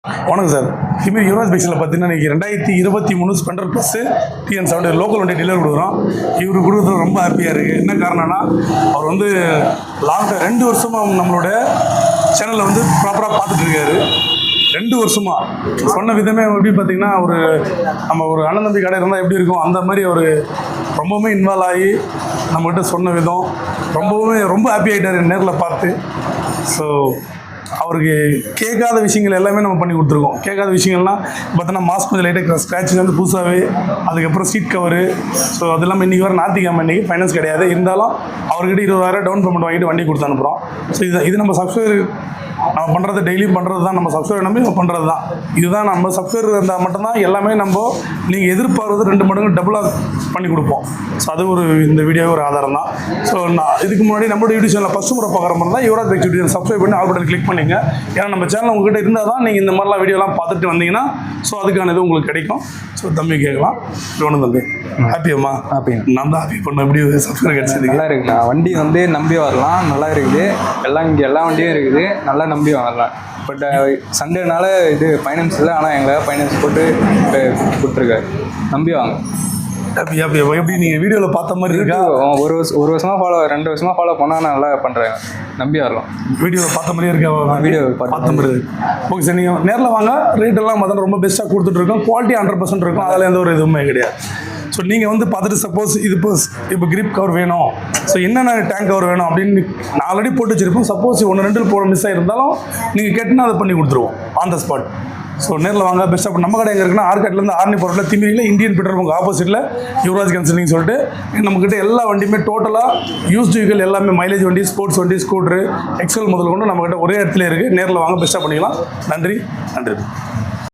வணக்கம் சார். இதுமாரி யுவராஜ் பைக்ஸில் பார்த்தீங்கன்னா இன்றைக்கி 2023 ஸ்பெண்டர் ப்ளஸ்ஸு TN70 லோக்கல் வண்டி டெலிவரி கொடுக்குறோம். இவர் கொடுக்குறது ரொம்ப ஹாப்பியாக இருக்குது. என்ன காரணம்னா அவர் வந்து 2 வருஷமாக நம்மளோட சேனலில் வந்து ப்ராப்பராக பார்த்துட்டு இருக்காரு. 2 வருஷமாக சொன்ன விதமே எப்படி பார்த்தீங்கன்னா நம்ம ஒரு அண்ணன் தம்பி கடை இருந்தால் எப்படி இருக்கும் அந்த மாதிரி அவர் ரொம்பவுமே இன்வால்வ் ஆகி நம்மகிட்ட சொன்ன விதம் ரொம்ப ஹாப்பி ஆகிட்டார் நேரில் பார்த்து. ஸோ அவருக்கு கேட்காத விஷயங்கள் எல்லாமே நம்ம பண்ணி கொடுத்துருக்கோம். கேட்காத விஷயங்கள்லாம் பார்த்தோன்னா மாஸ்க் கொஞ்சம் லைட்டாக ஸ்க்ராட்சிங் வந்து புதுசாகவே, அதுக்கப்புறம் சீட் கவரு. ஸோ அது இல்லாமல் இன்றைக்கி வர ஞாயிற்றுக்கிழமை இன்றைக்கி ஃபைனான்ஸ் கிடையாது, இருந்தாலும் அவர்கிட்ட 20,000 டவுன் பேமெண்ட் வாங்கிட்டு வண்டி கொடுத்து அனுப்புகிறோம். ஸோ இது நம்ம சப்ஸ்கிரைபர் நம்ம பண்ணுறது டெய்லியும் பண்ணுறது தான், நம்ம சப்ஸ்கிரைபர் நம்பி நம்ம பண்ணுறது தான். இதுதான் நம்ம சப்ஸ்கிரைபர் இருந்தால் மட்டும்தான் எல்லாமே நீங்கள் எதிர்பார்க்கறது 2 மடங்கு டபுளாக பண்ணி கொடுப்போம். ஸோ அது இந்த வீடியோவே ஒரு ஆதாரம் தான். ஸோ நான் இதுக்கு முன்னாடி நம்மளோட யூடியூப் சேனலில் ஃபஸ்ட்டு முறை பார்க்குற மாதிரி தான் யுவராஜ் பைக்ஸ் யூடியூப் சப்ஸ்கிரைப் பண்ணி ஆல் பட்டன் கிளிக் பண்ணிங்க. ஏன்னா நம்ம சேனல் உங்கள்கிட்ட இருந்தால் தான் நீங்கள் இந்த மாதிரிலாம் வீடியோலாம் பார்த்துட்டு வந்தீங்கன்னா ஸோ அதுக்கான இது உங்களுக்கு கிடைக்கும். ஸோ தம்பி கேட்கலாம். ஒன்றும் தம்பி ஹாப்பியம்மா? ஹாப்பி. நான் தான் ஹாப்பி பண்ண எப்படி சப்ஸ்கிரைப் கிடச்சிது. நல்லா இருக்குண்ணா, வண்டி வந்து நம்பி வரலாம், நல்லா இருக்குது. இங்கே எல்லா வண்டியும் இருக்குது, நல்லா நம்பி வாங்கலாம். பட் சண்டேனால இது ஃபைனான்ஸ் இல்லை, ஆனால் எங்களை ஃபைனான்ஸ் போட்டு கொடுத்துருக்காரு. நம்பி வாங்க. எப்படி நீங்கள் வீடியோவில் பார்த்த மாதிரி இருக்கா? ஒரு வருஷமாக 2 வருஷமாக ஃபாலோ பண்ணால் நல்லா பண்ணுறேன். நம்பி வரலாம். வீடியோவில் பார்த்த மாதிரியே இருக்கா? வீடியோ பார்த்த மாதிரி. ஓகே சார், நீங்கள் நேரில் வாங்க. ரேட்டெல்லாம் பார்த்தா ரொம்ப பெஸ்ட்டாக கொடுத்துட்ருக்கோம். குவாலிட்டி 100% இருக்கும், அதில் எந்த ஒரு இதுவுமே கிடையாது. ஸோ நீங்கள் வந்து பார்த்துட்டு சப்போஸ் இப்போ கிரிப் கவர் வேணும், ஸோ என்னென்ன டேங்க் கவர் வேணும் அப்படின்னு நான் ஆல்ரெடி போட்டு வச்சுருப்போம். சப்போஸ் 1-2 போட மிஸ் ஆகிருந்தாலும் நீங்கள் கேட்டுன்னா அதை பண்ணி கொடுத்துருவோம் ஆன் த ஸ்பாட். ஸோ நேரில் வாங்க. பெஸ்ட்டாக நம்ம கடை எங்கே இருக்குன்னா ஆர்காட்லேருந்து ஆர்னி போகிறதுல திமிரியில் இந்தியன் பெட்ரோல் பங்க் ஆப்போசிட்டில் யுவராஜ் கன்சல்டிங் சொல்லிட்டு நம்மக்கிட்ட எல்லா வண்டியுமே டோட்டலாக யூஸ்டு வெஹிக்கிள் எல்லாமே மைலேஜ் வண்டி, ஸ்போர்ட்ஸ் வண்டி, ஸ்கூட்ரு, எக்ஸல் முதல் கொண்டு நம்மக்கிட்ட ஒரே இடத்துல இருக்குது. நேரில் வாங்க, பெஸ்ட்டாக பண்ணிக்கலாம். நன்றி.